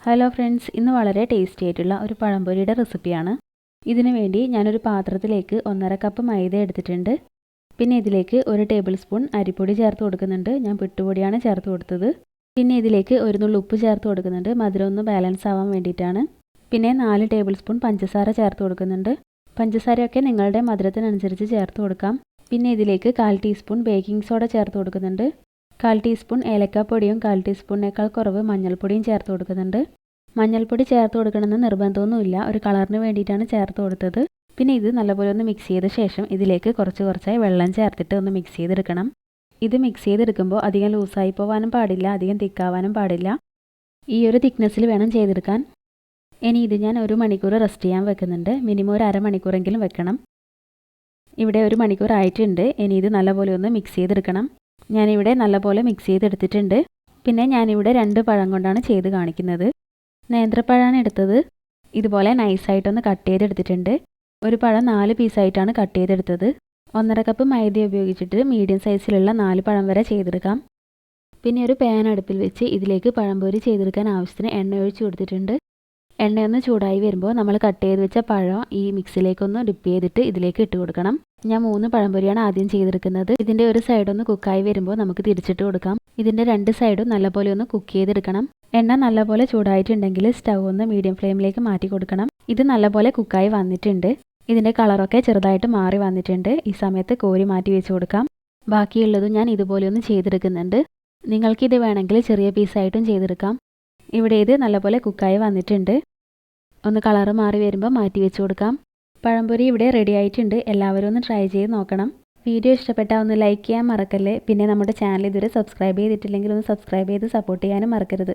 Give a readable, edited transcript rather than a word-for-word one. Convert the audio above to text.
Hello friends, ഇന്ന് വളരെ tasty ആയിട്ടുള്ള ഒരു പഴംപൊരിയുടെ റെസിപ്പിയാണ്. ഇതിനു വേണ്ടി ഞാനൊരു പാത്രത്തിലേക്ക് 1.5 കപ്പ് മൈദ എടുത്തിട്ടുണ്ട്. പിന്നെ ഇതിലേക്ക് 1 ടേബിൾ സ്പൂൺ അരിപ്പൊടി ചേർത്ത് കൊടുക്കുന്നുണ്ട്. ഞാൻ പുട്ടുപൊടിയാണ് ചേർത്ത് കൊടുത്തത്. പിന്നെ ഇതിലേക്ക് ഒരു നുള്ളു ഉപ്പ് ചേർത്ത് കൊടുക്കുന്നുണ്ട്. മധുരം ഒന്ന് ബാലൻസ് ആവാൻ വേണ്ടിയിട്ടാണ്. പിന്നെ 4 ടേബിൾ സ്പൂൺ പഞ്ചസാര ചേർത്ത് കൊടുക്കുന്നുണ്ട്. പഞ്ചസാരയൊക്കെ നിങ്ങളുടെ മധുരത്തിനനുസരിച്ച് ചേർത്ത് കൊടുക്കാം. പിന്നെ ഇതിലേക്ക് 1/4 ടീസ്പൂൺ ബേക്കിംഗ് സോഡ ചേർത്ത് കൊടുക്കുന്നുണ്ട്. 1/4 ടീസ്പൂൺ ഏലക്കാപ്പൊടിയും 1/4 ടീസ്പൂണിനേക്കാൾ കുറവ് മഞ്ഞൾപ്പൊടിയും ചേർത്ത് കൊടുക്കുന്നുണ്ട്. മഞ്ഞൾപ്പൊടി ചേർത്ത് കൊടുക്കണമെന്ന് നിർബന്ധമൊന്നുമില്ല, ഒരു കളറിന് വേണ്ടിയിട്ടാണ് ചേർത്ത് കൊടുത്തത്. പിന്നെ ഇത് നല്ലപോലെ ഒന്ന് മിക്സ് ചെയ്ത ശേഷം ഇതിലേക്ക് കുറച്ചായി വെള്ളം ചേർത്തിട്ട് ഒന്ന് മിക്സ് ചെയ്തെടുക്കണം. ഇത് മിക്സ് ചെയ്തെടുക്കുമ്പോൾ അധികം ലൂസായി പോകാനും പാടില്ല, അധികം തിക്കാവാനും പാടില്ല. ഈ ഒരു തിക്നെസ്സിൽ വേണം ചെയ്തെടുക്കാൻ. ഇനി ഇത് ഞാൻ 1 മണിക്കൂർ റെസ്റ്റ് ചെയ്യാൻ വെക്കുന്നുണ്ട്. മിനിമം ഒരു അരമണിക്കൂറെങ്കിലും വെക്കണം. ഇവിടെ 1 മണിക്കൂർ ആയിട്ടുണ്ട്. ഇനി ഇത് നല്ലപോലെ ഒന്ന് മിക്സ് ചെയ്തെടുക്കണം. ഞാനിവിടെ നല്ലപോലെ മിക്സ് ചെയ്തെടുത്തിട്ടുണ്ട്. പിന്നെ ഞാനിവിടെ 2 പഴം കൊണ്ടാണ് ചെയ്ത് കാണിക്കുന്നത്. നേന്ത്രപ്പഴമാണ് എടുത്തത്. ഇതുപോലെ നൈസായിട്ടൊന്ന് കട്ട് ചെയ്തെടുത്തിട്ടുണ്ട്. ഒരു പഴം 4 പീസായിട്ടാണ് കട്ട് ചെയ്തെടുത്തത്. 1.5 കപ്പ് മൈദ ഉപയോഗിച്ചിട്ട് മീഡിയം സൈസിലുള്ള 4 പഴം വരെ ചെയ്തെടുക്കാം. പിന്നെ ഒരു പാൻ അടുപ്പിൽ വെച്ച് ഇതിലേക്ക് പഴംപൊരി ചെയ്തെടുക്കാൻ ആവശ്യത്തിന് എണ്ണ ഒഴിച്ച് കൊടുത്തിട്ടുണ്ട്. എണ്ണയൊന്ന് ചൂടായി വരുമ്പോൾ നമ്മൾ കട്ട് ചെയ്ത് വെച്ച പഴം ഈ മിക്സിലേക്കൊന്ന് ഡിപ്പ് ചെയ്തിട്ട് ഇതിലേക്ക് ഇട്ട് കൊടുക്കണം. ഞാൻ 3 പഴംപൊരിയാണ് ആദ്യം ചെയ്തെടുക്കുന്നത്. ഇതിൻ്റെ ഒരു സൈഡൊന്ന് കുക്കായി വരുമ്പോൾ നമുക്ക് തിരിച്ചിട്ട് കൊടുക്കാം. ഇതിൻ്റെ 2 സൈഡും നല്ലപോലെ ഒന്ന് കുക്ക് ചെയ്തെടുക്കണം. എണ്ണ നല്ലപോലെ ചൂടായിട്ടുണ്ടെങ്കിൽ സ്റ്റൗ ഒന്ന് മീഡിയം ഫ്ലെയിമിലേക്ക് മാറ്റി കൊടുക്കണം. ഇത് നല്ലപോലെ കുക്കായി വന്നിട്ടുണ്ട്. ഇതിൻ്റെ കളറൊക്കെ ചെറുതായിട്ട് മാറി വന്നിട്ടുണ്ട്. ഈ സമയത്ത് കോരി മാറ്റി വെച്ച് കൊടുക്കാം. ബാക്കിയുള്ളതും ഞാൻ ഇതുപോലെ ഒന്ന് ചെയ്തെടുക്കുന്നുണ്ട്. നിങ്ങൾക്കിത് വേണമെങ്കിൽ ചെറിയ പീസായിട്ടും ചെയ്തെടുക്കാം. ഇവിടെ ഇത് നല്ലപോലെ കുക്കായി വന്നിട്ടുണ്ട്. ഒന്ന് കളറ് മാറി വരുമ്പോൾ മാറ്റി വെച്ച് കൊടുക്കാം. പഴംപൊരി ഇവിടെ റെഡി ആയിട്ടുണ്ട്. എല്ലാവരും ഒന്ന് ട്രൈ ചെയ്ത് നോക്കണം. വീഡിയോ ഇഷ്ടപ്പെട്ടാൽ ഒന്ന് ലൈക്ക് ചെയ്യാൻ മറക്കല്ലേ. പിന്നെ നമ്മുടെ ചാനൽ ഇതുവരെ സബ്സ്ക്രൈബ് ചെയ്തിട്ടില്ലെങ്കിൽ ഒന്ന് സബ്സ്ക്രൈബ് ചെയ്ത് സപ്പോർട്ട് ചെയ്യാനും മറക്കരുത്.